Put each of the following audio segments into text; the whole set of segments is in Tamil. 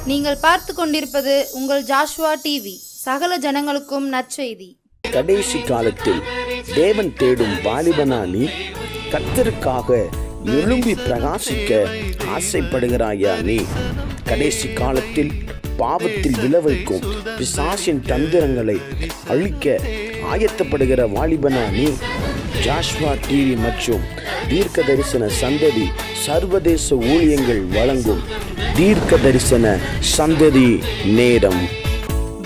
நீங்கள் பார்த்து கொண்டிருப்பது உங்கள் ஜாஷுவா டிவி. சகல ஜனங்களுக்கும் நற்செய்தி. கடைசி காலத்தில் தேவன் தேடும் வாலிபனா நீ? கர்த்தருக்காக எழும்பி பிரகாசிக்க ஆசைப்படுகிறாயா நீ? கடைசி காலத்தில் பாவத்தில் விளைவிக்கும் பிசாசின் தந்திரங்களை அழிக்க ஆயத்தப்படுகிற வாலிபனா நீ? ஜாஷ்வா டிவி மற்றும் தீர்க்க தரிசன சந்ததி சர்வதேச ஊழியங்கள் வழங்கும் தீர்க்க தரிசன சந்ததி நேரம்.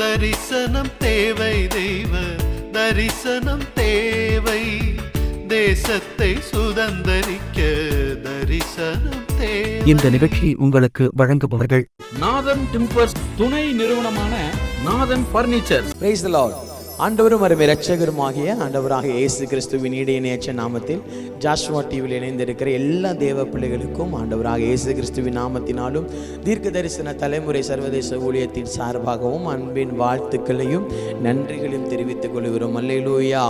தரிசனம் தேவை, தெய்வ தரிசனம் தேவை, தேசத்தை சுதந்தரிக்க தரிசனம் தேவை. இந்த நிகழ்ச்சி உங்களுக்கு வழங்குபவர்கள் நாதன் டிம்பர்ஸ் துணை நிறுவனமான நாதன் பர்னிச்சர். Praise the Lord. ஆண்டவரும் அருமை இரட்சகருமாகிய ஆண்டவராக இயேசு கிறிஸ்துவின் இணையற்ற நாமத்தில் ஜாஷ்வா டிவியில் இணைந்திருக்கிற எல்லா தேவ பிள்ளைகளுக்கும் ஆண்டவராக இயேசு கிறிஸ்துவின் நாமத்தினாலும் தீர்க்க தரிசன தலைமுறை சர்வதேச ஊழியத்தின் சார்பாகவும் அன்பின் வாழ்த்துக்களையும் நன்றிகளையும் தெரிவித்துக் கொள்கிறோம். அல்லேலூயா.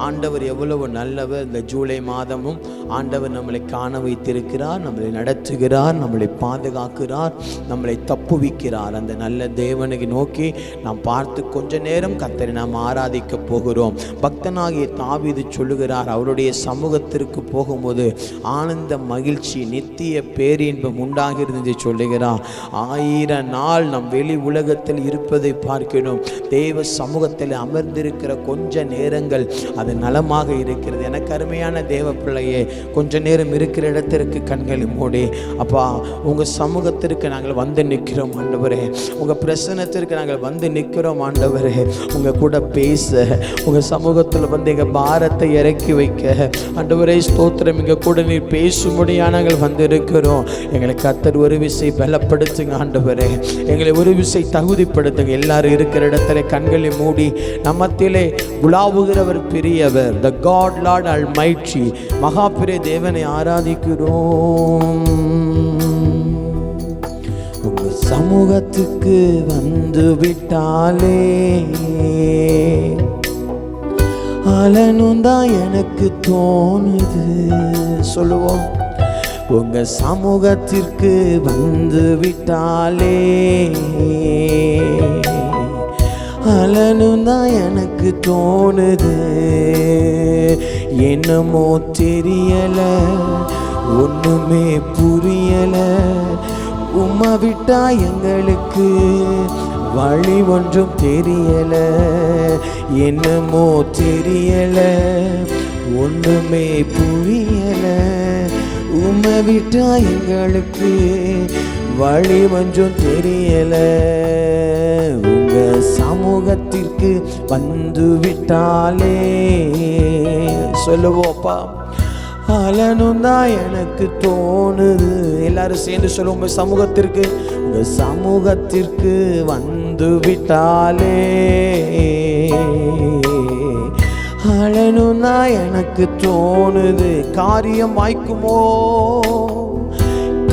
ஆண்டவர் எவ்வளவு நல்லவர். இந்த ஜூலை மாதமும் ஆண்டவர் நம்மளை காண வைத்திருக்கிறார், நம்மளை நடத்துகிறார், நம்மளை பாதுகாக்கிறார், நம்மளை தப்புவிக்கிறார். அந்த நல்ல தேவனை நோக்கி நாம் பார்த்து கொஞ்ச நேரம் கர்த்தரை நாம் ஆராதிக்க போகிறோம். பக்தனாகிய தாவீது சொல்லுகிறார், அவருடைய சமூகத்திற்கு போகும்போது ஆனந்த மகிழ்ச்சி நித்திய பேரின்பம் உண்டாகிறது என்று சொல்லுகிறார். 1000 நாள் நம் வெளி உலகத்தில் இருப்பதை பார்க்கிறோம். தேவ சமூகத்தில் அமர்ந்திருக்கிற கொஞ்ச நேரங்கள் அது நலமாக இருக்கிறது. எனக்கு அருமையான தேவ பிள்ளையே, கொஞ்ச நேரம் இருக்கிற இடத்திற்கு கண்களை மூடி, அப்பா உங்கள் சமூகத்திற்கு நாங்கள் வந்து நிற்கிறோம் ஆண்டவரே, உங்கள் பிரசன்னத்திற்கு நாங்கள் வந்து நிற்கிறோம் ஆண்டவரே. உங்கள் கூட பேச, உங்கள் சமூகத்தில் வந்து எங்கள் பாரத்தை இறக்கி வைக்க ஆண்டவரே ஸ்தோத்திரம். எங்கள் கூட நீர் பேசும்படியாக நாங்கள் வந்திருக்கிறோம். எங்களை கர்த்தர் ஒரு விசை பலப்படுத்துங்க ஆண்டவரே, எங்களை ஒரு விசை தகுதிப்படுத்துங்க. எல்லாரும் இருக்கிற இடத்துல கண்களை மூடி நம்மத்திலே உலாவுகிறவர் பெரியவர், த காட் லார்ட் அல்மைட்டி, மகா பெரிய தேவனை ஆராதிக்கிறோம். உங்க சமூகத்துக்கு வந்து விட்டாலே அலனும் தான் எனக்கு தோணுது. சொல்லுவோம், உங்க சமூகத்திற்கு வந்து விட்டாலே அலனும் தான் எனக்கு தோணுது. என்னமோ தெரியல, ஒண்ணுமே புரியல, உம்மை விட்டா எங்களுக்கு வழி ஒன்றும் தெரியல. என்னமோ தெரியல, ஒண்ணுமே புரியல, உம்மை விட்டா எங்களுக்கு வழி ஒன்றும் தெரியல. உங்க சமூகத்திற்கு வந்து விட்டாலே சொல்லுவோப்பா அலனும் தான் எனக்கு தோணுது. எல்லாரும் சேர்ந்து சொல்லுவோம், உங்க சமூகத்திற்கு, உங்க சமூகத்திற்கு வந்து விட்டாலே அலனும் தான் எனக்கு தோணுது. காரியம் வாய்க்குமோ,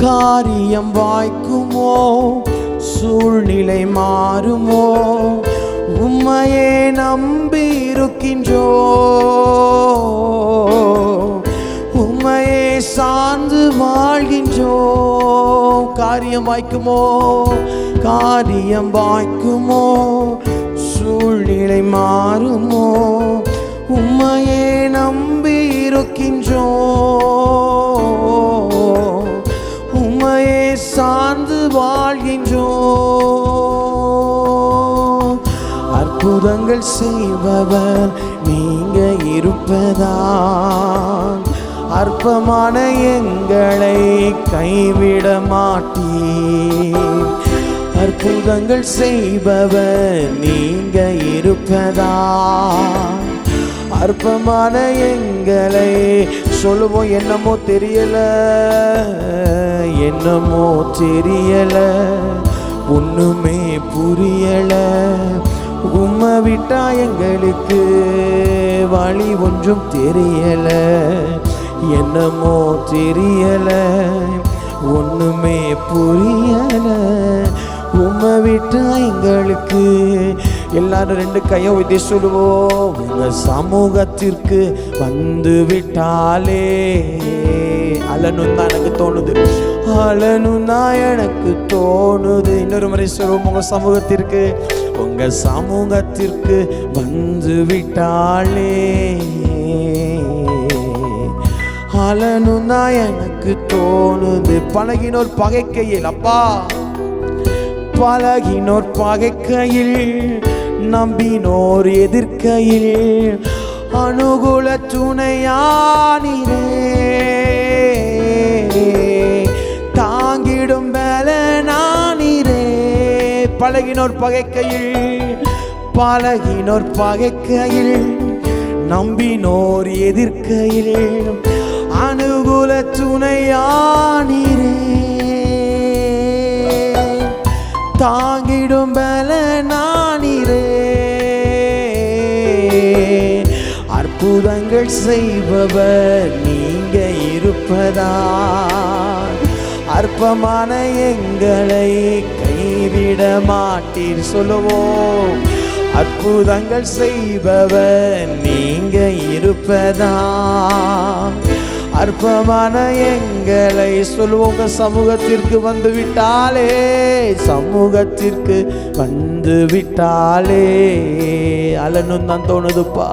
காரியம் வாய்க்குமோ, சூழ்நிலை மாறுமோ, உம்மையே நம்பி இருக்கின்றோ, உம்மையே சார்ந்து வாழ்கின்றோ. காரியம் வாய்க்குமோ, காரியம் வாய்க்குமோ, சூழ்நிலை மாறுமோ, உம்மையே நம்பி இருக்கின்றோ, உம்மையே சார்ந்து வாழ்கின்றோ. அற்புதங்கள் செய்பவர் நீங்க இருப்பதா, அற்பமான எங்களை கைவிட மாட்டீர். அற்புதங்கள் செய்பவர் நீங்க இருப்பதா, அற்பமான எங்களை சொல்லுவோம். என்னமோ தெரியல, என்னமோ தெரியல, ஒண்ணுமே புரியல, உம்மை விட்டா எங்களுக்கு வழி ஒன்றும் தெரியல. என்னமோ தெரியல, ஒண்ணுமே புரியல, உம்மை விட்டா எங்களுக்கு. எல்லாரும் 2 கையை உயர்த்தி சொல்லுவோம், உங்க சமூகத்திற்கு வந்து விட்டாலே அழணும் தான் எனக்கு தோணுது, அழணும் தான் எனக்கு தோணுது. இன்னொரு முறை சொல்லுவோம், உங்க சமூகத்திற்கு, உங்க சமூகத்திற்கு வந்து விட்டாலே அழணும் தான் எனக்கு தோணுது. பழகினோர் பகைக்கையில், அப்பா பழகினோர் பகைக்கையில், நம்பினோர் எதிர்க்கையில், அனுகூல துணையானீரே, தாங்கிடும் பலனானீரே. பழகினோர் பகைக்கையில், பழகினோர் பகைக்கையில், நம்பினோர் எதிர்க்கையில், அனுகூல துணையானீரே, தாங்கிடும் பலனானீரே. அற்புதங்கள் செய்பவர் நீங்க இருப்பதால் அற்பமான எங்களை கைவிட மாட்டீர். சொல்லுவோம், அற்புதங்கள் செய்பவர் நீங்க இருப்பதால் அற்பமான எங்களை சொல்லுவோம். சமூகத்திற்கு வந்து விட்டாலே, சமூகத்திற்கு வந்து விட்டாலே அழணும் தான் தோணுதுப்பா,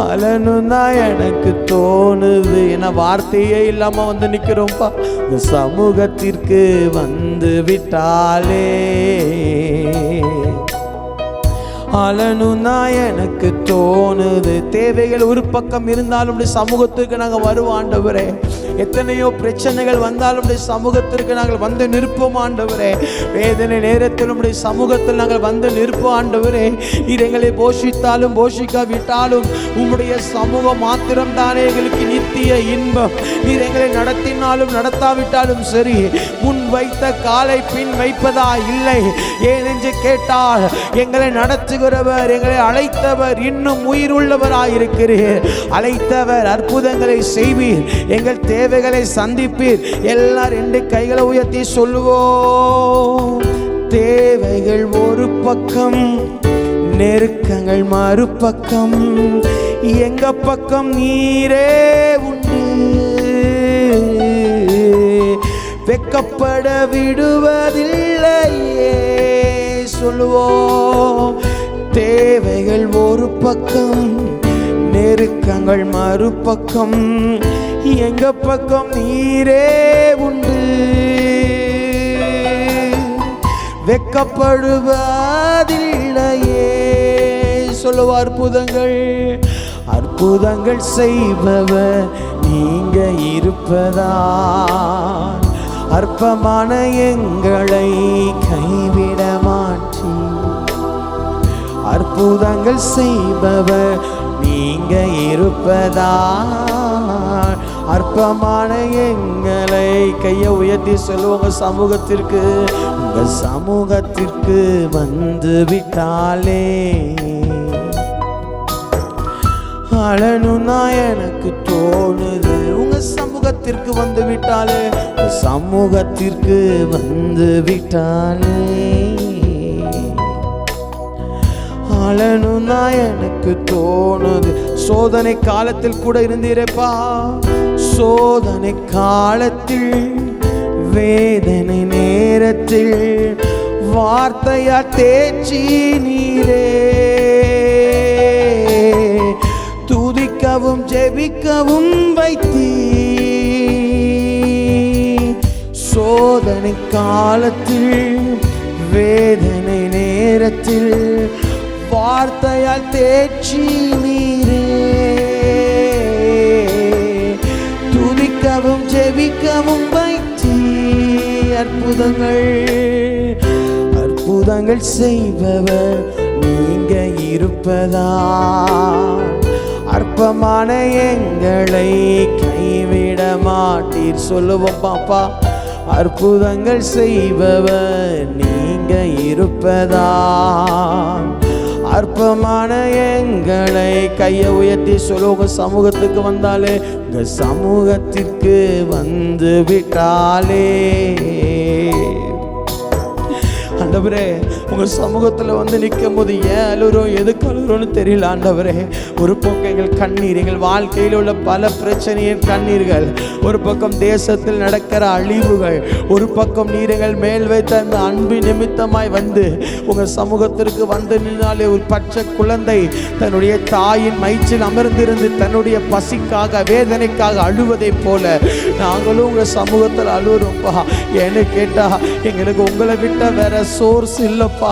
அழணும் தான் எனக்கு தோணுது. ஏன்னா வார்த்தையே இல்லாம வந்து நிக்கிறோம்ப்பா. இந்த சமூகத்திற்கு வந்து விட்டாலே அழணும் தான் எனக்கு தோணுது. தேவைகள் ஒரு பக்கம் இருந்தாலும் சமூகத்திற்கு நாங்கள் வருவோம் ஆண்டவரே. எத்தனையோ பிரச்சனைகள் வந்தாலும் சமூகத்திற்கு நாங்கள் வந்து நிற்போம் ஆண்டவரே. வேதனை நேரத்தில் உடைய சமூகத்தில் நாங்கள் வந்து நிற்போம் ஆண்டவரே. நீர் எங்களை போஷித்தாலும் போஷிக்காவிட்டாலும் உம்முடைய சமூகம் மாத்திரம் தானே எங்களுக்கு நித்திய இன்பம். நீர் எங்களை நடத்தினாலும் நடத்தாவிட்டாலும் சரி, முன் வைத்த காலை பின் வைப்பதா இல்லை. ஏனென்று கேட்டால் எங்களை நடத்துகிறவர், எங்களை அழைத்தவர் இன்னும் உயிர் உள்ளவராயிருக்கிறீர். அழைத்தவர் அற்புதங்களை செய்வீர், எங்கள் தேவைகளை சந்திப்பீர். எல்லாரும் 2 கைகளை உயர்த்தி சொல்லுவோம். தேவைகள் ஒரு பக்கம், நெருக்கங்கள் மறுபக்கம், எங்க பக்கம் நீரே உண்டு. வெக்கப்பட விடுவதில்லையே. சொல்லுவோம், தேவைகள் ஒரு பக்கம், நெருக்கங்கள் மறுபக்கம், எங்க பக்கம் நீரே உண்டு. வெக்கப்படுவதில்லையே. சொல்லுவ, அற்புதங்கள் அற்புதங்கள் செய்பவர் நீங்க இருப்பதால் அற்பமான எங்களை கைவிட மாட்டீ. அற்புதங்கள் செய்பவர் நீங்க இருப்பதால் அற்பமான எங்களை கையை உயர்த்தி சொல்லுவோங்க. சமூகத்திற்கு, உங்க சமூகத்திற்கு வந்து விட்டாலே அழணும்னா எனக்கு தோணுது. உங்க சமூகத்திற்கு வந்து விட்டாலே, சமூகத்திற்கு வந்து விட்டாலே அழணும்னா எனக்கு தோணுது. சோதனை காலத்தில் கூட இருந்தீரப்பா. சோதனை காலத்தில், வேதனை நேரத்தில் வார்த்தையா தேச்சி நீரே. துதிக்கவும் ஜெபிக்கவும் வைத்தீ. சோதனை காலத்தில், வேதனை நேரத்தில் வார்த்தையால் தேச்சி நீரே. துதிக்கவும் ஜெபிக்கவும் வைத்தீ. அற்புதங்கள் அற்புதங்கள் செய்பவர் நீங்க இருப்பதால் அற்பமான எங்களை கைவிட மாட்டீர். சொல்லுவோம் பாப்பா, அற்புதங்கள் செய்பவர் நீங்க இருப்பதால் அற்பமான எங்களை கையை உயர்த்தி சொல்லுவோங்க. சமூகத்துக்கு வந்தாலே, உங்க சமூகத்திற்கு வந்து விட்டாலே ஆண்டவரே உங்க சமூகத்துல வந்து நிற்கும் போது ஏன் அழுறோம், எதுக்கு அழுறோம்னு தெரியல ஆண்டவரே. ஒரு பக்கம் எங்கள் கண்ணீர், எங்கள் வாழ்க்கையில் உள்ள பல பிரச்சனையின் கண்ணீர்கள், ஒரு பக்கம் தேசத்தில் நடக்கிற அழிவுகள், ஒரு பக்கம் நீர் எங்கள் மேல் வைத்த அந்த அன்பு நிமித்தமாய் வந்து உங்க சமூகத்திற்கு வந்து நின்னாலே ஒரு பச்சை குழந்தை தன்னுடைய தாயின் மயிற்றில் அமர்ந்திருந்து தன்னுடைய பசிக்காக வேதனைக்காக அழுவதை போல நாங்களும் உங்க சமூகத்தில் அழுறோம்ப்பா. ஏன்னு கேட்டா எங்களுக்கு உங்களை விட்டா வேற சோர்ஸ் இல்லப்பா,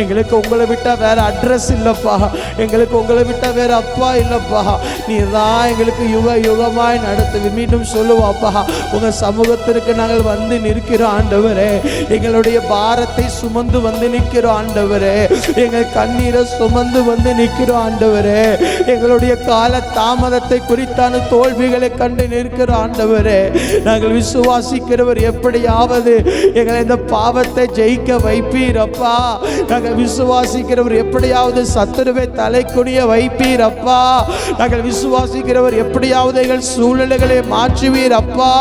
எங்களுக்கு உங்களை விட்டா வேற அட்ரஸ் இல்லப்பா, எங்களுக்கு உங்களை விட்டா வேற அப்பா இல்லப்பா. நீர் தான் எங்களுக்கு யுக யுகமாய் நடத்து. மீண்டும் சொல்லுவாப்பா, உங்க சமூகத்திற்கு நாங்கள் வந்து நிற்கிறோம் ஆண்டவரே. எங்களுடைய பாரத்தை சுமந்து வந்து நிற்கிறோம் ஆண்டவரே. எங்கள் கண்ணீரை சுமந்து வந்து நிற்கிறோம் ஆண்டவரே. எங்களுடைய கால தாமதத்தை குறித்தான தோல்விகளை கண்டு நிற்கிறோம் ஆண்டவரே. நாங்கள் விசுவாசிக்கிறவர் எப்படியாவது எங்களை இந்த பாவத்தை ஜெயிக்க வைப்பீரப்பா. நாங்கள் விசுவாசிக்கிறவர் எப்படியாவது சத்துருவை தலை குனிய வைப்பீரப்பா. நாங்கள் விசுவாசிக்கிறவர் எப்படியாவது எங்கள் சூழ்நிலைகளை மாற்றுவீரப்பா.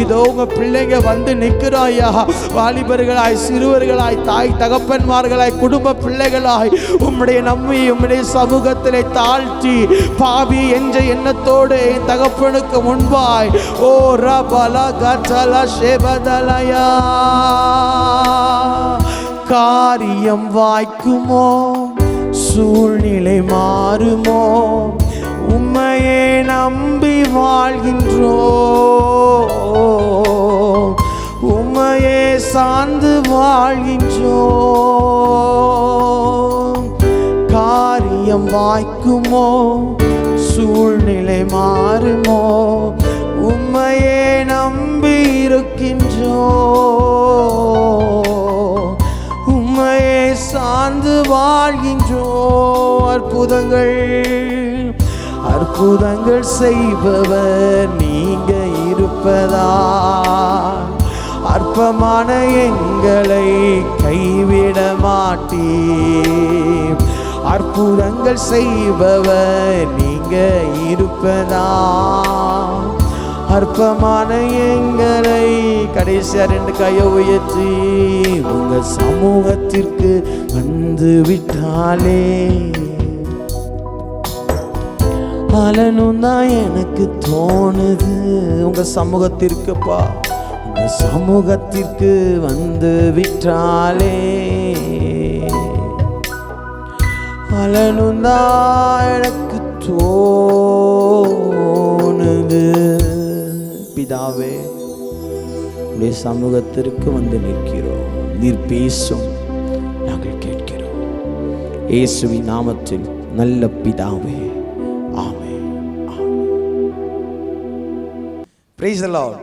இதோ உங்க பிள்ளைங்க வந்து நிற்கிறோம் ஐயா. வாலிபர்களாய், சிறுவர்களாய், தாய் தகப்பன்மார்களாய், குடும்ப பிள்ளைகளாய் உம்முடைய நம்மை உம்முடைய சமூகத்திலே தாழ்த்தி பாவி என்ற எண்ணத்தோடு என் தகப்பனுக்கு முன்பாய் ஓ ரபலா கட்டலா ஷேபதலயா. காரியம் வாய்க்குமோ, சூழ்நிலை மாறுமோ, உம்மையே நம்பி வாழ்கின்றோம், உம்மையே சார்ந்து வாழ்கின்றோம். காரியம் வாய்க்குமோ, சூழ்நிலை மாறுமோ, உம்மையே நம்பி இருக்கின்றோம், உம்மையே சார்ந்து வாழ்கின்றோம். அற்புதங்கள் அற்புதங்கள் செய்பவர் நீங்க இருப்பதா, அற்பமான எங்களை கைவிட மாட்டீர். அற்புதங்கள் செய்பவர் நீங்க இருப்பதா, அற்பமான எங்களை. கடைசியா 2 கையை உயர்த்தி உங்க சமூகத்திற்கு வந்து விட்டாலே அலனும் தான் எனக்கு தோணுது. உங்க சமூகத்திற்குப்பா, உங்க சமூகத்திற்கு வந்து விட்டாலே அலனும் தான் எனக்கு தோணுது. பிதாவே, உடைய சமூகத்திற்கு வந்து நிற்கிறோம். நீர் பேசும், நாங்கள் கேட்கிறோம். இயேசுவின் நாமத்தில் நல்ல பிதாவே, ஆமென். Praise the Lord.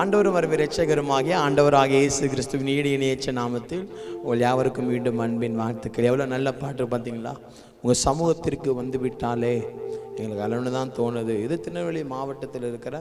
ஆண்டவரும் வருகிற இரட்சகருமாகிய ஆண்டவராகிய இயேசு கிறிஸ்துவின் ஈடு இணையற்ற நாமத்தில் உங்கள் யாவருக்கும் மீண்டும் அன்பின் வாழ்த்துக்கள். எவ்வளோ நல்ல பாட்டு பார்த்தீங்களா? உங்கள் சமூகத்திற்கு வந்து விட்டாலே எங்களுக்கு அலன்னு தான் தோணுது. இது திருநெல்வேலி மாவட்டத்தில் இருக்கிற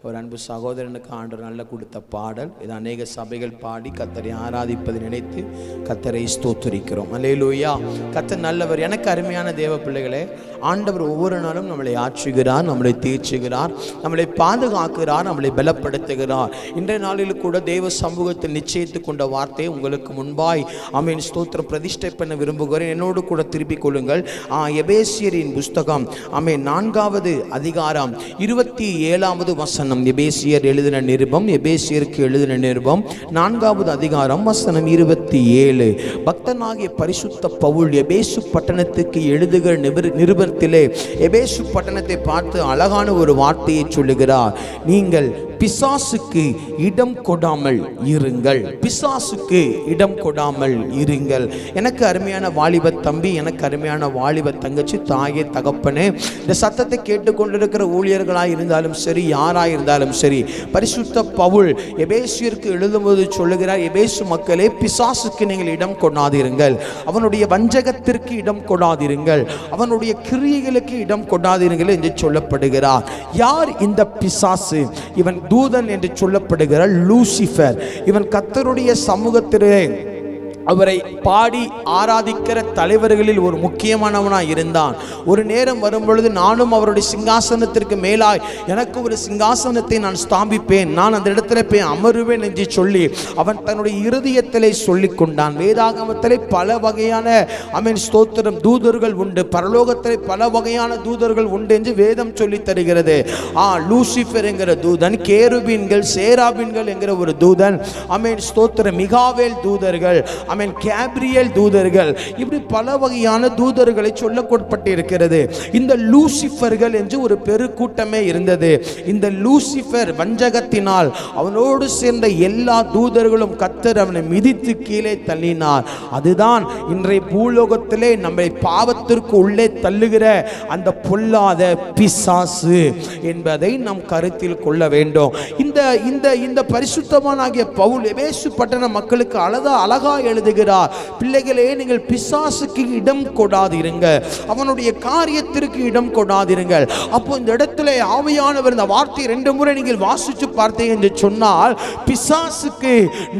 ஒரு அன்பு சகோதரனுக்கு ஆண்டவர் நல்ல கொடுத்த பாடல். இது அநேக சபைகள் பாடி கர்த்தரை ஆராதிப்பதை நினைத்து கர்த்தரை ஸ்தோத்திரிக்கிறோம். அல்லேலூயா. கர்த்தர் நல்லவர். எனக்கு அருமையான தேவ பிள்ளைகளே, ஆண்டவர் ஒவ்வொரு நாளும் நம்மளை ஆற்றுகிறார், நம்மளை தீர்ச்சுகிறார், நம்மளை பாதுகாக்கிறார், நம்மளை பலப்படுத்துகிறார். இன்றைய நாளில் கூட தேவ சமூகத்தில் நிச்சயித்து கொண்ட வார்த்தையை உங்களுக்கு முன்பாய் ஆமென் ஸ்தோத்திரம் பிரதிஷ்டை பண்ண விரும்புகிறேன். என்னோடு கூட திருப்பிக் கொள்ளுங்கள். எபேசியரின் புஸ்தகம் ஆமென் 4வது அதிகாரம் 27வது வசனம். எபேசியர் எழுதின நிருபம், எபேசியருக்கு எழுதின நிருபம் 4வது அதிகாரம் வசனம் 27. பக்தனாகிய பரிசுத்த பவுல் எபேசு பட்டணத்துக்கு எழுதுகிற நிருபத்திலே எபேசு பட்டணத்தை பார்த்து அழகான ஒரு வார்த்தையை சொல்லுகிறார். நீங்கள் பிசாசுக்கு இடம் கொடாமல் இருங்கள், பிசாசுக்கு இடம் கொடாமல் இருங்கள். எனக்கு அருமையான வாலிப தம்பி, எனக்கு அருமையான வாலிப தங்கச்சி, தாயே தகப்பனே, இந்த சத்தத்தை கேட்டுக்கொண்டிருக்கிற ஊழியர்களாக இருந்தாலும் சரி, யாராக இருந்தாலும் சரி, பரிசுத்த பவுல் எபேசியருக்கு எழுதும்போது சொல்லுகிறார், எபேசு மக்களே, பிசாசுக்கு நீங்கள் இடம் கொடாதிருங்கள், அவனுடைய வஞ்சகத்திற்கு இடம் கொடாதிருங்கள், அவனுடைய கிரியைகளுக்கு இடம் கொடாதிருங்கள் என்று சொல்லப்படுகிறார். யார் இந்த பிசாசு? இவன் தூதன் என்று சொல்லப்படுகிற லூசிஃபர். இவன் கர்த்தருடைய சமூகத்திலே அவரை பாடி ஆராதிக்கிற தலைவர்களில் ஒரு முக்கியமானவனாய் இருந்தான். ஒரு நேரம் வரும்பொழுது, நானும் அவருடைய சிங்காசனத்திற்கு மேலாய் எனக்கு ஒரு சிங்காசனத்தை நான் ஸ்தாபிப்பேன், நான் அந்த இடத்துல போய் அமருவேன் என்று சொல்லி அவன் தன்னுடைய இருதயத்திலே சொல்லி கொண்டான். வேதாகமத்திலே பல வகையான ஸ்தோத்திரம் தூதர்கள் உண்டு, பரலோகத்திலே பல வகையான தூதர்கள் உண்டு என்று வேதம் சொல்லி தருகிறது. லூசிஃபர் என்கிற தூதன், கேருபீன்கள், சேராபீன்கள் என்கிற ஒரு தூதன், ஸ்தோத்திரம் மிகாவேல் தூதர்கள், கேப்ரியல் தூதர்கள், இப்படி பல வகையான தூதர்களை சொல்லப்பட்டிருக்கிறது. இந்த லூசிஃபர்கள் என்று ஒரு பெருக்கூட்டமே இருந்தது. இந்த லூசிஃபர் வஞ்சகத்தினால் அவனோடு சேர்ந்த எல்லா தூதர்களும் கர்த்தர் அவனை மிதித்து கீழே தள்ளினார். அதுதான் இன்றைய பூலோகத்திலே நம்மை பாவத்திற்கு உள்ளே தள்ளுகிற அந்த பொல்லாத பிசாசு என்பதை நாம் கருத்தில் கொள்ள வேண்டும். இந்த பரிசுத்தமானாகிய பவுல் எபேசு பட்டண மக்களுக்கு அழகா எழுதுகிறார். பிள்ளைகளே, நீங்கள் பிசாசுக்கு இடம் கொடாதிருங்க, அவனுடைய காரியத்திற்கு இடம் கொடாதிருங்கள். அப்போ இந்த இடத்துல ஆவியானவர் இந்த வார்த்தை 2 முறை நீங்கள் வாசிச்சு பார்த்தீங்க என்று சொன்னால், பிசாசுக்கு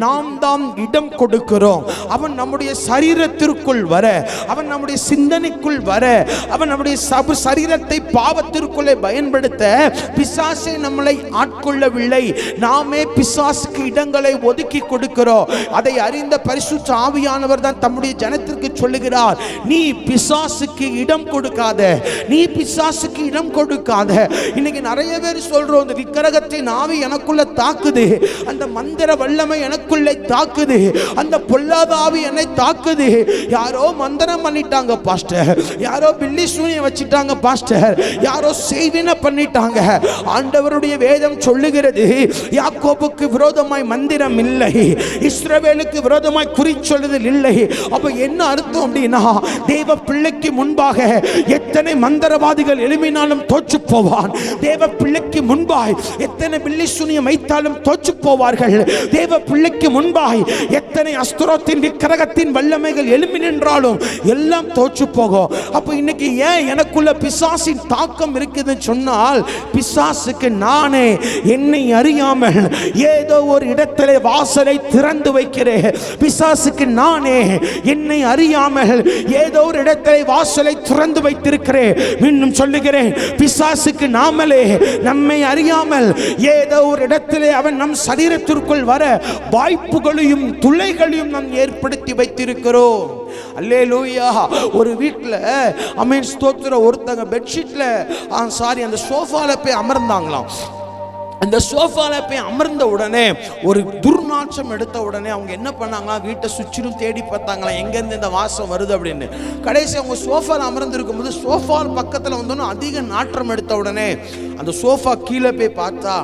நாம் தான் இடம் கொடுக்கிறோம். அவன் நம்முடைய சரீரத்திற்குள் வர, அவன் நம்முடைய சிந்தனைக்குள் வர, அவன் நம்முடைய சரீரத்தை பாவத்திற்குள்ளே பயன்படுத்த பிசாசை நம்மளை ஆட்கொள்ளவில்லை. நாமே பிசாசுக்கு இடங்களை ஒதுக்கி கொடுக்கிறோம். அதை அறிந்த பரிசுத்த ஆவியானவர் தான் தம்முடைய ஜனத்திற்கு சொல்லுகிறார், நீ பிசாசுக்கு இடம் கொடுக்காத, நீ பிசாசுக்கு இடம் கொடுக்காத. இன்னைக்கு நிறைய பேர் சொல்றோம், இந்த விக்கிரகத்தின் ஆவி எனக்குள்ள தாக்குது, அந்த மந்திர வல்லமை எனக்குள்ளே தாக்குது, அந்த பொல்லாத ஆவி என்னை தாக்குது. யாரோ மந்திரம் பண்ணிட்டாங்க பாஸ்டர், யாரோ பில்லி சூனியம் வச்சிட்டாங்க பாஸ்டர், யாரோ செய்வினை பண்ணிட்டாங்க. ஆண்டவருடைய வேதம் சொல்லுகிறது, யாக்கோபுக்கு விரோதமாய் மந்திரம் இல்லை, இஸ்ரவேலுக்கு விரோதமாய் குறி சொல்லுதல் இல்லை. அப்ப என்ன அர்த்தம் அப்படின்னா, தேவ பிள்ளைக்கு முன்பாக எத்தனை மந்திரவாதிகள் எழுப்பினாலும் தோற்று போவான். தேவ பிள்ளைக்கு முன்பாய் எத்தனை பில்லி சூனியம் வைத்தாலும் தோற்று போவார்கள். தேவ பிள்ளைக்கு முன்பாய் எத்தனை அஸ்திரத்தின் விக்கிரகத்தின் வல்லமைகள் எழுப்பி நின்றாலும் எல்லாம் தோற்று போகும். அப்ப இன்னைக்கு ஏன் எனக்குள்ள பிசாசின் தாக்கம் இருக்குதுன்னு சொன்னால், பிசாசுக்கு நானே என்னை அறியாமல் ஏதோ ஒரு இடத்திலே வாசலை திறந்து வைக்கிறேன். பிசாசுக்கு நானே என்னை அறியாமல் ஏதோ ஒரு இடத்திலே வாசலை திறந்து வைத்திருக்கிறேன். இன்னும் சொல்லுகிறேன், பிசாசுக்கு நாமளே நம்மை அறியாமல் ஏதோ ஒரு இடத்திலே அவன் நம் சரீரத்திற்குள் வர வாய்ப்புகளையும் துளைகளையும் நாம் ஏற்படுத்தி வைத்திருக்கிறோம். அல்லேலூயா. ஒரு வீட்டில் ஸ்தோத்திரம், ஒருத்தங்க பெட்ஷீட்ல அந்த சோஃபால போய் அமர்ந்தாங்களாம். அந்த சோஃபால போய் அமர்ந்த உடனே ஒரு துர்நாற்றம் எடுத்த உடனே அவங்க என்ன பண்ணாங்களா, வீட்டை சுற்றிலும் தேடி பார்த்தாங்களா, எங்கேருந்து இந்த வாசம் வருது அப்படின்னு. கடைசி அவங்க சோஃபால அமர்ந்திருக்கும் போது சோஃபா பக்கத்தில் வந்தோன்னு அதிக நாற்றம் எடுத்த உடனே அந்த சோஃபா கீழே போய் பார்த்தா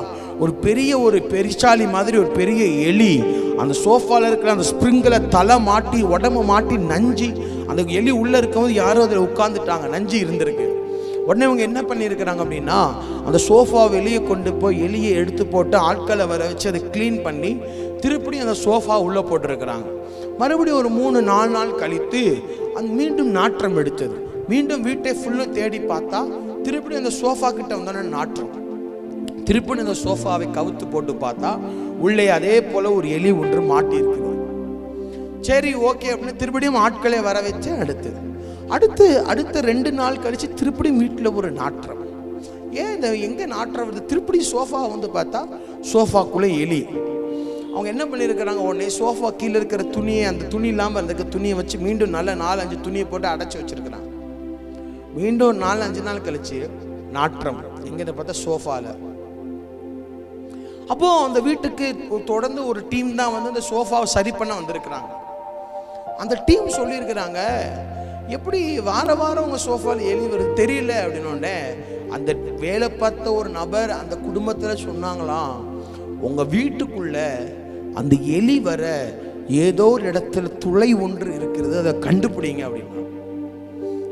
ஒரு பெரிச்சாலி மாதிரி ஒரு பெரிய எலி அந்த சோஃபால இருக்கிற அந்த ஸ்ப்ரிங்கில் தலை மாட்டி உடம்பு மாட்டி நஞ்சி, அந்த எலி உள்ள இருக்கும்போது யாரும் அதில் உட்கார்ந்துட்டாங்க, நஞ்சி இருந்திருக்கு. உடனே இவங்க என்ன பண்ணியிருக்கிறாங்க அப்படின்னா, அந்த சோஃபா வெளியே கொண்டு போய் எலியை எடுத்து போட்டு ஆட்களை வர வச்சு அதை க்ளீன் பண்ணி திருப்பி அந்த சோஃபா உள்ளே போட்டிருக்கிறாங்க. மறுபடியும் ஒரு 3-4 நாள் கழித்து மீண்டும் நாற்றம் எடுத்தது. மீண்டும் வீட்டை ஃபுல்லும் தேடி பார்த்தா திருப்பி அந்த சோஃபா கிட்ட வந்தோன்னே நாற்றம். திருப்பி அந்த சோஃபாவை கவுத்து போட்டு பார்த்தா உள்ளே அதே போல ஒரு எலி ஒன்று மாட்டி இருக்கிறது. சரி, ஓகே அப்படின்னு திருப்படியும் ஆட்களை வர வச்சு அடுத்த 2 நாள் கழிச்சு திருப்படியும் வீட்டில் ஒரு நாற்றம். ஏன் இந்த எங்கே நாற்றம் வருது? திருப்படி சோஃபா வந்து பார்த்தா சோஃபாக்குள்ளே எலி. அவங்க என்ன பண்ணியிருக்கிறாங்க, உடனே சோஃபா கீழே இருக்கிற துணியை, அந்த துணி இல்லாமல் இருக்க துணியை வச்சு மீண்டும் நல்ல 4-5 துணியை போட்டு அடைச்சி வச்சிருக்கிறாங்க. மீண்டும் 4-5 நாள் கழிச்சு நாற்றம் எங்கே பார்த்தா சோஃபால. அப்போ அந்த வீட்டுக்கு தொடர்ந்து ஒரு டீம் தான் வந்து அந்த சோஃபாவை சரி பண்ண வந்திருக்கிறாங்க. அந்த டீம் சொல்லியிருக்கிறாங்க, எப்படி வாரம் உங்கள் சோஃபாவில் எலி வருது தெரியல அப்படின்னோடனே அந்த வேலை பார்த்த ஒரு நபர் அந்த குடும்பத்தில் சொன்னாங்களாம், உங்கள் வீட்டுக்குள்ள அந்த எலி வர ஏதோ ஒரு இடத்துல துளை ஒன்று இருக்கிறது, அதை கண்டுபிடிங்க அப்படின்னா.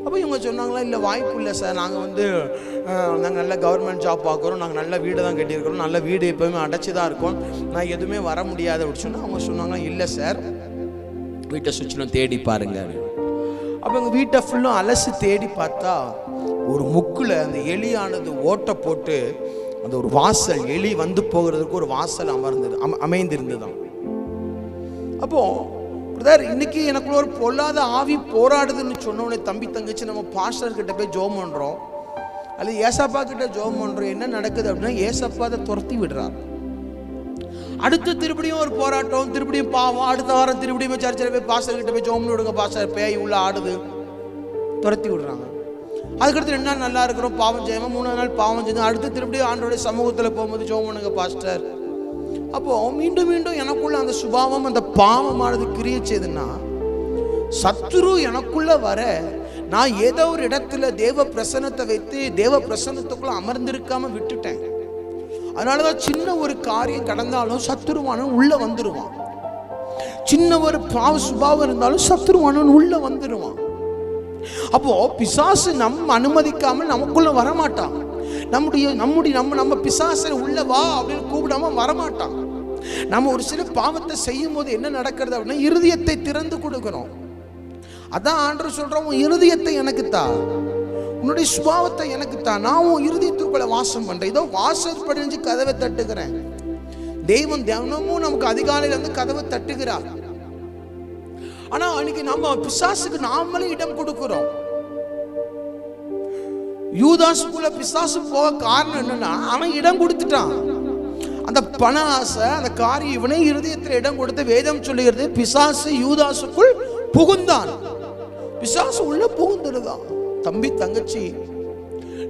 அப்போ இவங்க சொன்னாங்களா, இல்லை வாய்ப்பு இல்லை சார், நாங்கள் நல்ல கவர்மெண்ட் ஜாப் பார்க்குறோம், நாங்கள் நல்ல வீடு தான் கட்டியிருக்கிறோம், நல்ல வீடு எப்போவுமே அடைச்சி தான் இருக்கோம், நான் எதுவுமே வர முடியாது அப்படின்னு சொன்னால் அவங்க சொன்னாங்களா, இல்லை சார் வீட்டை சுற்றிலும் தேடி பாருங்க. அப்போ எங்கள் வீட்டை ஃபுல்லும் அலசி தேடி பார்த்தா ஒரு முக்கில் அந்த எலியானது ஓட்டை போட்டு அந்த ஒரு வாசல், எலி வந்து போகிறதுக்கு ஒரு வாசல் அமைந்திருந்துதான். அப்போது பிரதர் இன்னைக்கு எனக்குள்ள ஒரு பொல்லாத ஆவி போராடுதுன்னு சொன்னோடனே தம்பி தங்கச்சி நம்ம பாஸ்டர் கிட்ட போய் ஜெபம் பண்றோம், அல்லது ஏசப்பா கிட்ட ஜெபம் பண்றோம். என்ன நடக்குது அப்படின்னா ஏசப்பா அதை துரத்தி விடுறார். அடுத்து திருப்படியும் ஒரு போராட்டம், திருப்படியும் பாவம். அடுத்த வாரம் திருப்படியும் சர்ச்சில் போய் பாஸ்டர் கிட்ட போய் ஜெபம் விடுங்க பாஸ்டர், பேய் உள்ள ஆடுது, துரத்தி விடுறாங்க. அதுக்கடுத்து 2 நாள் நல்லா இருக்கிறோம், பாவம் செய்யாமல் 3ஆவது நாள் பாவம் செஞ்சு அடுத்து திருப்படியும் ஆண்டோடைய சமூகத்தில் போகும்போது ஜெபம் பண்ணுங்க பாஸ்டர். அப்போ மீண்டும் மீண்டும் எனக்குள்ள அந்த சுபாவம், அந்த பாவமானது கிரியை செய்யுதுன்னா, சத்துரு எனக்குள்ள வர நான் ஏதோ ஒரு இடத்துல தேவ பிரசன்னத்தை வைத்து தேவ பிரசன்னத்துக்குள்ள அமர்ந்திருக்காம விட்டுட்டேன். அதனாலதான் சின்ன ஒரு காரியம் கடந்தாலும் சத்துருவானவன் உள்ள வந்துருவான். சின்ன ஒரு பாவ சுபாவம் இருந்தாலும் சத்துருவானவன் உள்ள வந்துருவான். அப்போ பிசாசு நம்ம அனுமதிக்காமல் நமக்குள்ள வரமாட்டான். நம்ம பிசாசை உள்ள வா அப்படின்னு கூப்பிடாம வரமாட்டான். நம்ம ஒரு சில பாவத்தை செய்யும் போது என்ன நடக்கிறது அப்படின்னா இருதயத்தை திறந்து கொடுக்கிறோம். அதான் ஆண்டவர் சொல்றோம், உன் இருதயத்தை எனக்கு தா, உன்னுடைய சுபாவத்தை எனக்கு தான், நான் உன் இருதயத்துக்குள்ள வாசம் பண்றேன். இதோ வாசற்படிஞ்சு கதவை தட்டுகிறேன். தெய்வம் தினமும் நமக்கு அதிகாலையில இருந்து கதவை தட்டுகிறார். ஆனா அன்னைக்கு நம்ம பிசாசுக்கு நாமளே இடம் கொடுக்கிறோம். யூதாசுக்குள்ள பிசாசு போக காரணம் என்னன்னா அவன் இடம் கொடுத்துட்டான். அந்த பண ஆசை, அந்த காரியம் இவனே இருதயத்தில் இடம் கொடுத்து வேதம் சொல்லுகிறது, பிசாசு யூதாசுக்குள் புகுந்தான். பிசாசு உள்ள புகுந்துருதான். தம்பி தங்கச்சி,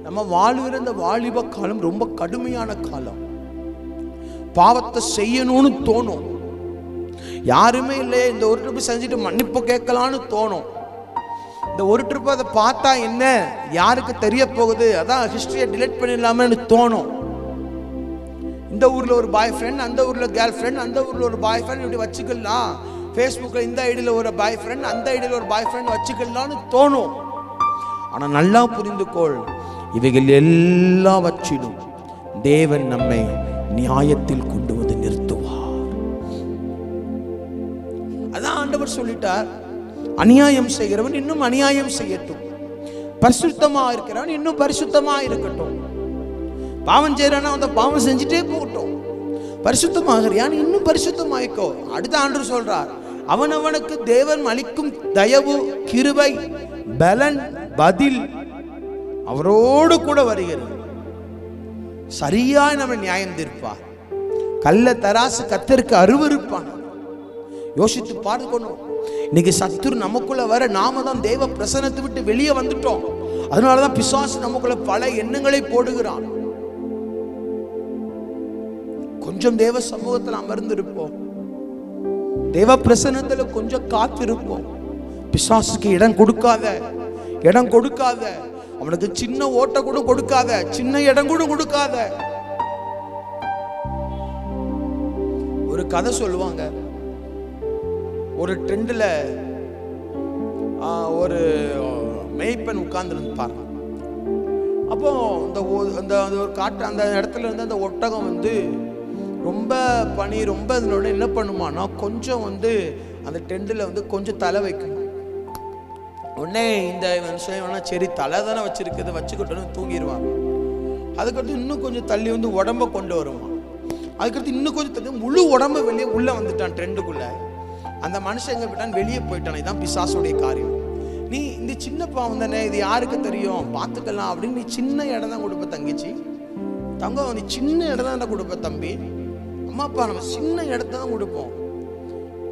நம்ம வாழுகிற இந்த வாலிப காலம் ரொம்ப கடுமையான காலம். பாவத்தை செய்யணும்னு தோணும், யாருமே இல்லை இந்த ஒரு ட்ரிப் செஞ்சுட்டு மன்னிப்பு கேட்கலான்னு தோணும். இந்த ஒரு ட்ரிப் அதை பார்த்தா என்ன யாருக்கு தெரிய போகுது, அதான் ஹிஸ்டரியை டிலீட் பண்ணிடலாமன்னு தோணும். இந்த ஊர்ல ஒரு பாய் ஃப்ரெண்ட், அந்த ஊர்ல கேர்ள் ஃப்ரெண்ட், அந்த ஊர்ல ஒரு பாய் ஃப்ரெண்ட், இப்படி வச்சுக்கலாம். ஃபேஸ்புக்கில் இந்த ஐடியில் ஒரு பாய் ஃப்ரெண்ட், அந்த ஐடியில் ஒரு பாய் ஃப்ரெண்ட் வச்சுக்கலான்னு தோணும். ஆனால் நல்லா புரிந்துகொள், இவைகள் எல்லாவற்றிலும் தேவன் நம்மை நியாயத்தில் கொண்டு வந்து நிறுத்துவார். அதான் ஆண்டவர் சொல்லிட்டார், அநியாயம் செய்கிறவன் இன்னும் அநியாயம் செய்யட்டும், பரிசுத்தமா இருக்கிறவன் இன்னும் பரிசுத்தமா இருக்கட்டும். பாவம் செய்யறானா அந்த பாவம் செஞ்சுட்டே போகட்டும், பரிசுத்தமாகறியான் இன்னும் பரிசுத்தமாயிக்கோ. அடுத்த ஆண்டவர் சொல்றார், அவனவனுக்கு தேவன் அளிக்கும் தயவு, கிருபை, பலன், பதில் அவரோடு கூட வருகிறது. சரியா நம்ம நியாயம் தீர்ப்பார். கள்ள தராசு கர்த்தருக்கு அருவருப்பான். யோசித்து பார்க்கணும். இன்னைக்கு சத்துரு நமக்குள்ள வர நாம தான் தேவ பிரசன்னத்தை விட்டு வெளியே வந்துட்டோம். அதனாலதான் பிசாசு நமக்குள்ள பல எண்ணங்களை போடுகிறான். கொஞ்சம் தேவ சமூகத்தில் அமர்ந்திருப்போம், தேவ பிரசன்னத்துல கொஞ்சம் காத்திருப்போம். பிசாசுக்கு இடம் கொடுக்காத, இடம் கொடுக்காத. அவனுக்கு சின்ன ஓட்ட கூட கொடுக்காத, சின்ன இடம் கூட கொடுக்காத. ஒரு கதை சொல்லுவாங்க, ஒரு ட்ரெண்ட்ல ஒரு மேய்ப்பன் உட்கார்ந்து இருப்பார். அப்போ அந்த ஒரு காட்டு அந்த இடத்துல இருந்து அந்த ஒட்டகம் வந்து ரொம்ப பனி ரொம்ப இதனோட என்ன பண்ணுமானா கொஞ்சம் வந்து அந்த டெண்டில் வந்து கொஞ்சம் தலை வைக்கணும். உடனே இந்த மனுஷன் வேணா சரி தலை தானே வச்சிருக்குது வச்சுக்கிட்டோன்னு தூங்கிடுவான். அதுக்கடுத்து இன்னும் கொஞ்சம் தள்ளி வந்து உடம்ப கொண்டு வருவான். அதுக்கடுத்து இன்னும் கொஞ்சம் தள்ளி முழு உடம்ப வெளியே உள்ள வந்துட்டான் ட்ரெண்டுக்குள்ள. அந்த மனுஷன் எங்க விட்டான், வெளியே போயிட்டான். இதான் பிசாசுடைய காரியம். நீ இந்த சின்ன பாவம் தானே, இது யாருக்கு தெரியும், பார்த்துக்கலாம் அப்படின்னு நீ சின்ன இடம் தான் கொடுப்ப தங்கச்சி, தங்கம் நீ சின்ன இடம் தான் கொடுப்ப தம்பி, அம்மா அப்பா நம்ம சின்ன இடத்த தான் கொடுப்போம்.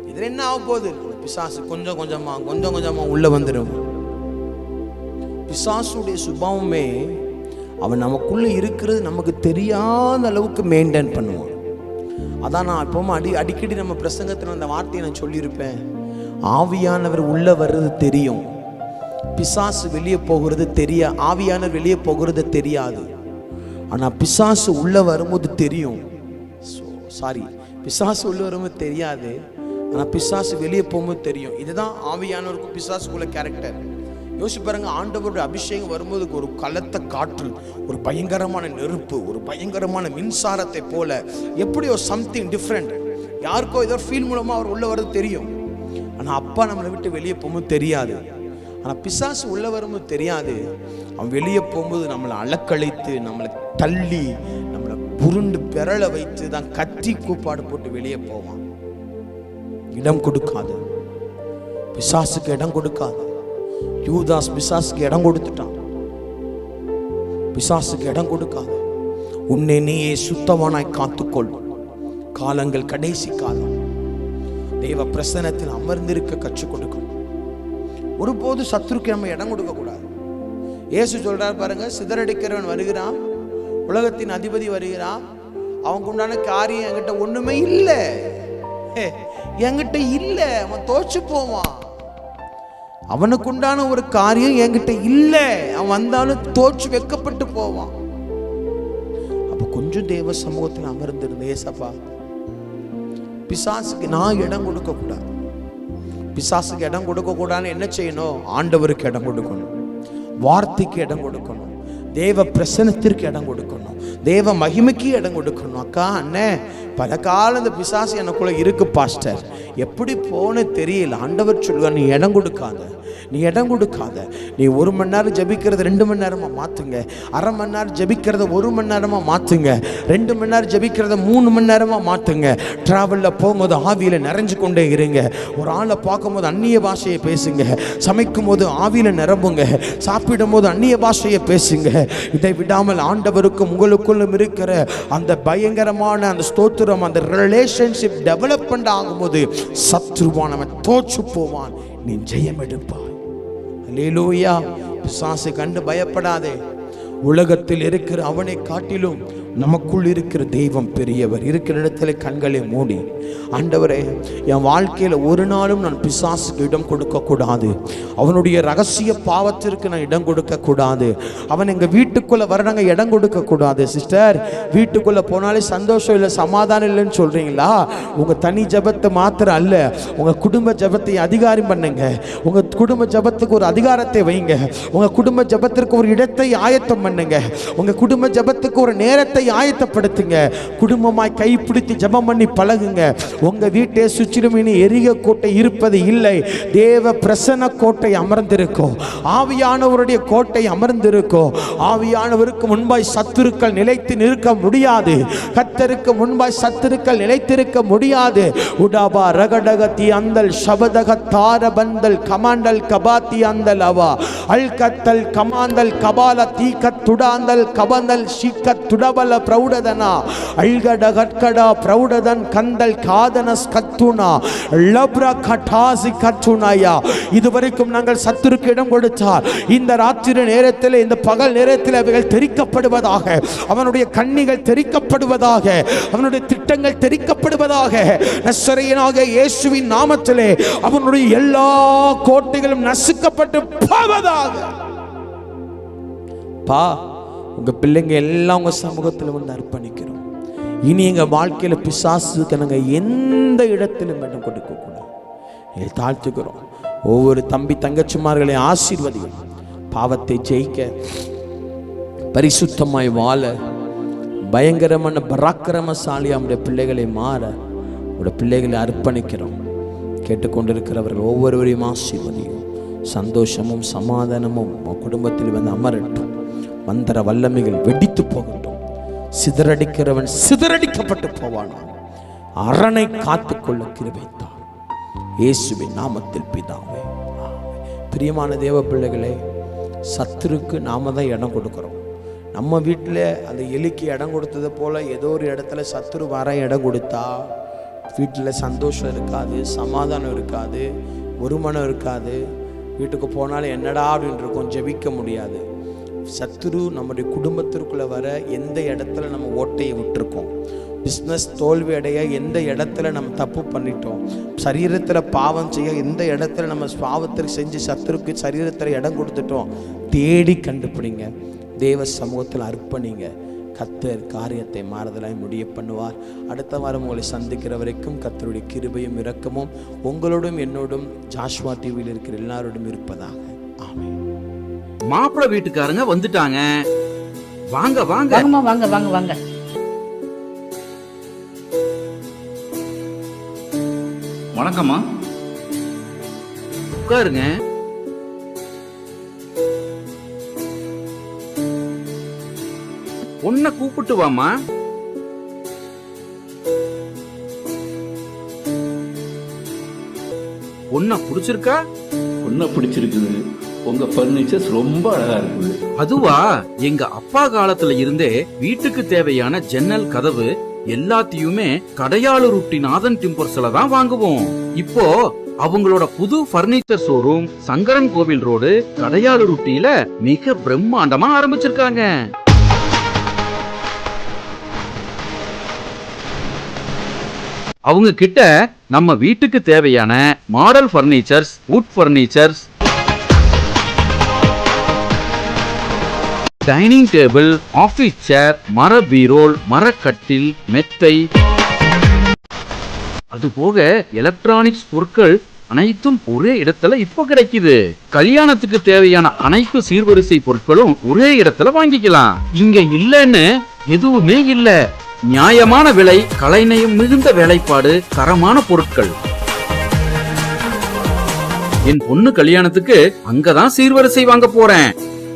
இதுல என்ன ஆக போகுது, பிசாசு கொஞ்சம் கொஞ்சமா உள்ள வந்துடும். பிசாசுடைய சுபாவமே அவன் நமக்குள்ள இருக்கிறது நமக்கு தெரியாத அளவுக்கு மெயின்டைன் பண்ணுவான். அதான் நான் எப்பவும் அடிக்கடி நம்ம பிரசங்கத்தில் அந்த வார்த்தையை நான் சொல்லியிருப்பேன். ஆவியானவர் உள்ள வர்றது தெரியும், பிசாசு வெளியே போகிறது ஆவியானவர் வெளியே போகிறது தெரியாது. ஆனா பிசாசு உள்ள வரும்போது தெரியும். பிசாசு உள்ள வரும்போது தெரியாது, ஆனா பிசாசு வெளியே போகும்போது தெரியும். இதுதான் ஆவியானவருக்கும் பிசாசுக்குள்ள கேரக்டர். யோசிச்சு பாருங்க, ஆண்டவருடைய அபிஷேகம் வரும்போது ஒரு கலத்த காற்று, ஒரு பயங்கரமான நெருப்பு, ஒரு பயங்கரமான மின்சாரத்தை போல எப்படி ஒரு சம்திங் டிஃப்ரெண்ட். யாருக்கோ ஏதோ ஃபீல் மூலமா அவர் உள்ள வர்றது தெரியும். ஆனா அப்பா நம்மளை விட்டு வெளியே போகும்போது தெரியாது. ஆனா பிசாசு உள்ள வரும்போது தெரியாது. அவன் வெளியே போகும்போது நம்மளை அலக்கழித்து, நம்மளை தள்ளி, நம்மளை புருண்டு பெரள வைத்து தான் கத்தி கூப்பாடு போட்டு வெளியே போவான். இடம் கொடுக்காது. பிசாசுக்கு இடம் கொடுக்காது. யூதாஸ் பிசாசுக்கு இடம் கொடுத்துட்டான். பிசாசுக்கு இடம் கொடுக்காது. உன்னை நீயே சுத்தமானாய் காத்துக்கொள். காலங்கள் கடைசி காலம். தேவ பிரசன்னத்தில் அமர்ந்திருக்க கற்றுக் கொடுக்கணும். ஒருபோது சத்துருக்கு நம்ம இடம் கொடுக்க கூடாது. இயேசு சொல்றார் பாருங்க, சிதறடிக்கிறவன் வருகிறான், உலகத்தின் அதிபதி வருகிறான், அவனுக்கு உண்டான காரியம் என்கிட்ட ஒண்ணுமே இல்லை, என்கிட்ட இல்லை, அவன் தோச்சு போவான். அவனுக்கு உண்டான ஒரு காரியம் என்கிட்ட இல்லை, அவன் வந்தாலும் தோச்சு வெக்கப்பட்டு போவான். அப்ப கொஞ்சம் தேவ சமூகத்தில் அமர்ந்திருந்த ஏசப்பா, பிசாசுக்கு நான் இடம் கொடுக்க கூடாது. பிசாசுக்கு இடம் கொடுக்க கூடாதுன்னு என்ன செய்யணும்? ஆண்டவருக்கு இடம் கொடுக்கணும், வார்த்தைக்கு இடம் கொடுக்கணும், தேவ பிரசன்னத்திற்கு இடம் கொடுக்கணும், தேவ மகிமைக்கு இடம் கொடுக்கணும். அக்கா அண்ணே, பல காலம் இந்த பிசாசு எனக்குள்ள இருக்கு பாஸ்டர், எப்படி போன தெரியல. ஆண்டவர் சொல்லுவா, நீ இடம் கொடுக்காத, நீ இடம் கொடுக்காத. நீ 1 மணி நேரம் ஜபிக்கிறது 2 மணி நேரமா மாத்துங்க, அரை மணி நேரம் ஜபிக்கிறத 1 மணி நேரமா மாத்துங்க, 2 மணி நேரம் ஜபிக்கிறத 3 மணி நேரமா மாத்துங்க. டிராவல்ல போகும்போது ஆவியில நிறைஞ்சு கொண்டே இருங்க. ஒரு ஆளை பார்க்கும்போது அந்நிய பாஷையை பேசுங்க, சமைக்கும் போது ஆவியில நிரம்புங்க, சாப்பிடும் போது அந்நிய பாஷையை பேசுங்க. இதை விடாமல் ஆண்டவருக்கும் உங்களுக்குள்ளும் இருக்கிற அந்த பயங்கரமான அந்த ஸ்தோத்திரம், அந்த ரிலேஷன்ஷிப் டெவலப்மெண்ட் ஆகும்போது சத்ருவானவன் தோற்று போவான், நீ ஜெயம் எடுப்பாய். அல்லேலூயா. பிசாசை கண்டு பயப்படாதே. உலகத்தில் இருக்கிற அவனை காட்டிலும் நமக்குள் இருக்கிற தெய்வம் பெரியவர். இருக்கிற இடத்துல கண்களை மூடி, ஆண்டவரே, என் வாழ்க்கையில் ஒரு நாளும் நான் பிசாசுக்கு இடம் கொடுக்க கூடாது, அவனுடைய ரகசிய பாவத்திற்கு நான் இடம் கொடுக்க கூடாது, அவன் எங்க வீட்டுக்குள்ள வரணுங்க இடம் கொடுக்க கூடாது. சிஸ்டர், வீட்டுக்குள்ள போனாலே சந்தோஷம் இல்லை, சமாதானம் இல்லைன்னு சொல்றீங்களா? உங்க தனி ஜபத்தை மாத்திரம் அல்ல, உங்க குடும்ப ஜபத்தை அதிகாரம் பண்ணுங்க. உங்க குடும்ப ஜபத்துக்கு ஒரு அதிகாரத்தை வைங்க. உங்க குடும்ப ஜபத்திற்கு ஒரு இடத்தை ஆயத்தம் பண்ணுங்க. உங்க குடும்ப ஜபத்துக்கு ஒரு நேரத்தை ஆயத்தப்படுத்துங்க. குடும்பமாய் கைப்பிடித்து ஜபம் பண்ணி பழகுங்க. உங்க வீட்டை சுற்றிலும் இனி எரிய கோட்டை இருப்பது இல்லை, தேவ பிரசன்ன கோட்டை அமர்ந்திருக்கும், ஆவியானவருடைய கோட்டை அமர்ந்திருக்கும். ஆவியானவருக்கு முன்பாய் சத்துருக்கள் நிலைத்து நிற்க முடியாது, கர்த்தருக்கு முன்பாய் சத்துருக்கள் நிலைத்திருக்க முடியாது. உடாபா ரகடகத்தி அந்தல் ஷபதக தாரபந்தல் கமாண்டல் கபாத்தி அந்தல் அவா அல்கத்தல் கமாந்தல் கபால தீக்கத் துடாந்தல் கபந்தல் ஷிக்கத் துடபல பிரௌடதனா அல்கட கட்கடா பிரௌடதன் கந்தல் காதனஸ் கத்துனா லப்ரா கட்டாசி கத்துனாயா. இதுவரைக்கும் நாங்கள் சத்துருக்கு இடம் கொடுத்தால் இந்த ராத்திரி நேரத்தில், இந்த பகல் நேரத்தில் அவைகள் தெரிக்கப்படுவதாக, அவனுடைய கண்ணிகள் தெரிக்கப்படுவதாக, அவனுடைய திட்டங்கள் தெரிக்கப்படுவதாக. நசரேயனாகிய இயேசுவின் நாமத்திலே அவனுடைய எல்லா கோட்டைகளும் நசுக்கப்பட்டு போவதாக. பா, உங்க பிள்ளைங்க எல்லாம் உங்க சமூகத்தில் வந்து அர்ப்பணிக்கிறோம். இனி எங்க வாழ்க்கையில பிசாசுக்கு நாங்க எந்த இடத்திலும் இடம் கொடுக்க கூடாது. தாழ்த்துக்கிறோம். ஒவ்வொரு தம்பி தங்கச்சிமார்களை ஆசீர்வதியும். பாவத்தை ஜெயிக்க, பரிசுத்தமாய் வாழ, பயங்கரமான பராக்கிரமசாலி நம்முடைய பிள்ளைகளை மாற உடைய பிள்ளைகளை அர்ப்பணிக்கிறோம். கேட்டுக்கொண்டிருக்கிறவர்கள் ஒவ்வொருவரையும் ஆசீர்வதியும். சந்தோஷமும் சமாதானமும் குடும்பத்தில் வந்து அமரட்டும். மந்திர வல்லமைகள் வெடித்து போகட்டும். சிதறடிக்கிறவன் சிதறடிக்கப்பட்டு போவானா. அரணை காத்துக்கொள்ள கிருபைத்தார் இயேசுவின் நாமத்தில் பிதாவே. பிரியமான தேவ பிள்ளைகளே, சத்துருக்கு நாம தான் இடம் கொடுக்கிறோம். நம்ம வீட்டில் அந்த எலிக்கு இடம் கொடுத்தது போல ஏதோ ஒரு இடத்துல சத்துரு வர இடம் கொடுத்தா வீட்டில் சந்தோஷம் இருக்காது, சமாதானம் இருக்காது, ஒரு மனம் இருக்காது. வீட்டுக்கு போனாலும் என்னடா அப்படின்னு இருக்கும், ஜெபிக்க முடியாது. சத்துரு நம்முடைய குடும்பத்திற்குள்ளே வர எந்த இடத்துல நம்ம ஓட்டையை விட்டுருக்கோம், பிஸ்னஸ் தோல்வி அடைய எந்த இடத்துல நம்ம தப்பு பண்ணிட்டோம், சரீரத்தில் பாவம் செய்ய எந்த இடத்துல நம்ம பாவத்திற்கு செஞ்சு சத்துருக்கு சரீரத்தில் இடம் கொடுத்துட்டோம், தேடி கண்டுபிடிங்க. தேவ சமூகத்தில் அர்ப்பணிங்க. கர்த்தர் காரியத்தை மாறுதலாய் முடிய பண்ணுவார். அடுத்த வாரம் உங்களை சந்திக்கிற வரைக்கும் கர்த்தருடைய கிருபையும் இரக்கமும் உங்களோடும் என்னோடும் ஜாஷ்வா டிவியில் இருக்கிற எல்லாரோடும் இருப்பதாக. ஆமென். மாப்பிள்ளை வீட்டுக்காரங்க வந்துட்டாங்க. வாங்க வாங்க வாங்க வாங்க வாங்க. வணக்கம்மா, உட்காருங்க. உன்னை கூப்பிட்டு வாமா. பொண்ண புடிச்சிருக்கா? பொண்ணை பிடிச்சிருக்குது. உங்க பர்னிச்சர்ஸ் ரொம்ப அழகா இருக்குது. அதுவா, எங்க அப்பா காலத்துல இருந்தே வீட்டுக்கு தேவையான ஜன்னல், கதவு எல்லாத்தையுமே கடையாளு ருட்டி நாதன் டிம்பர்ஸ்ல தான் வாங்குவோம். இப்போ அவங்களோட புது பர்னிச்சர் ஷோரூம் சங்கரன் கோவில் ரோடு கடையாளு ருட்டியில மிக பிரம்மாண்டமா ஆரம்பிச்சிருக்காங்க. அவங்க கிட்ட நம்ம வீட்டுக்கு தேவையான மாடல் பர்னிச்சர்ஸ், வுட் பர்னிச்சர்ஸ், டைனிங் டேபிள், ஆபீஸ் சேர், மர பீரோல், மரக்கட்டில், மெத்தை, அது போக எலக்ட்ரானிக்ஸ் பொருட்கள் அனைத்தும் ஒரே இடத்துல இப்ப கிடைக்குது. கல்யாணத்துக்கு தேவையான அனைத்து சீர்வரிசை பொருட்களும் ஒரே இடத்துல வாங்கிக்கலாம். இங்க இல்லன்னு எதுவுமே இல்ல. நியாயமான விலை, கலைநயம் மிகுந்த வேலைப்பாடு, தரமான பொருட்கள். என் பொண்ணு கல்யாணத்துக்கு அங்கதான் சீர்வரிசை வாங்க போறேன்.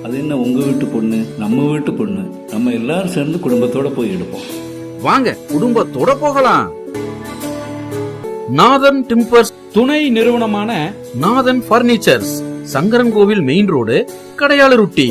அது என்ன உங்க வீட்டு பொண்ணு, நம்ம வீட்டு பொண்ணு, நம்ம எல்லாரும் சேர்ந்து குடும்பத்தோட போய் எடுப்போம். வாங்க, குடும்பத்தோட போகலாம். நாதன் டிம்பர்ஸ் துணை நிறுவனமான நாதன் பர்னிச்சர்ஸ், சங்கரன் கோவில் மெயின் ரோடு, கடையாளு ருட்டி.